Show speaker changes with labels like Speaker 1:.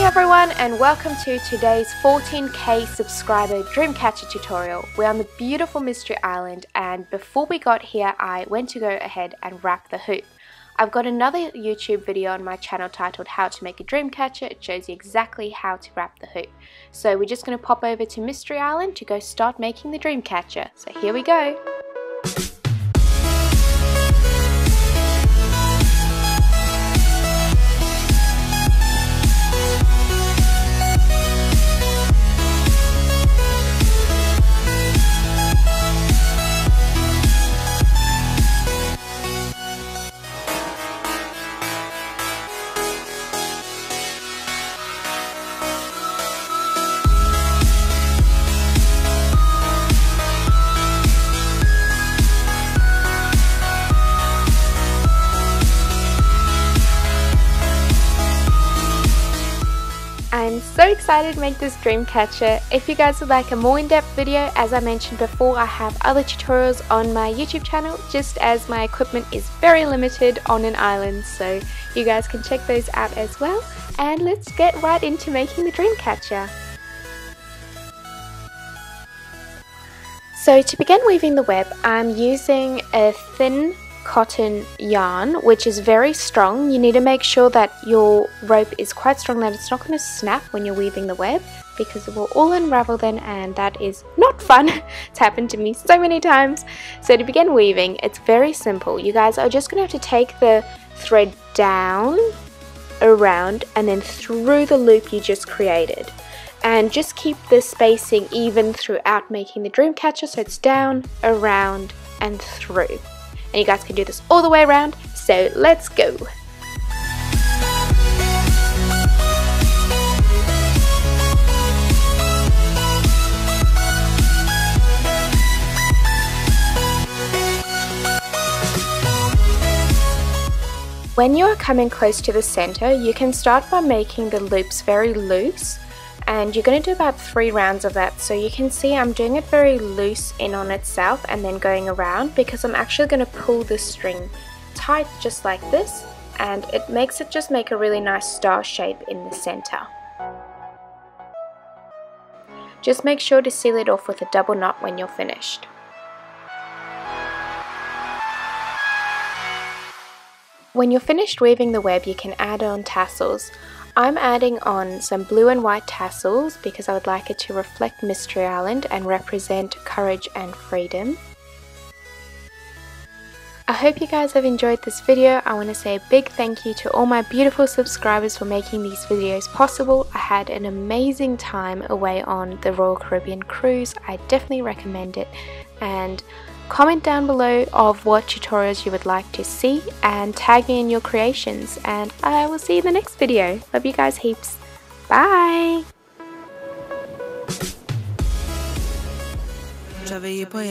Speaker 1: everyone, and welcome to today's 14k subscriber Dreamcatcher tutorial. We're on the beautiful Mystery Island, and before we got here I went to go ahead and wrap the hoop. I've got another YouTube video on my channel titled How to Make a Dreamcatcher. It shows you exactly how to wrap the hoop. So we're just going to pop over to Mystery Island to go start making the Dreamcatcher. So here we go. I'm so excited to make this Dreamcatcher. If you guys would like a more in-depth video, as I mentioned before, I have other tutorials on my YouTube channel, just as my equipment is very limited on an island, so you guys can check those out as well. And let's get right into making the Dreamcatcher. So to begin weaving the web, I'm using a thin cotton yarn which is very strong. You need to make sure that your rope is quite strong, that it's not going to snap when you're weaving the web, because it will all unravel then, and that is not fun. It's happened to me so many times. So to begin weaving, it's very simple. You guys are just going to have to take the thread down, around, and then through the loop you just created, and just keep the spacing even throughout making the Dreamcatcher, so it's down, around, and through. And you guys can do this all the way around, so let's go! When you are coming close to the center, you can start by making the loops very loose, and you're going to do about 3 rounds of that. So you can see I'm doing it very loose in on itself and then going around, because I'm actually going to pull the string tight just like this, and it makes it just make a really nice star shape in the center. Just make sure to seal it off with a double knot when you're finished. When you're finished weaving the web, you can add on tassels. I'm adding on some blue and white tassels because I would like it to reflect Mystery Island and represent courage and freedom. I hope you guys have enjoyed this video. I want to say a big thank you to all my beautiful subscribers for making these videos possible. I had an amazing time away on the Royal Caribbean cruise. I definitely recommend it, and comment down below of what tutorials you would like to see and tag me in your creations, and I will see you in the next video. Love you guys heaps. Bye!
Speaker 2: J'avais pas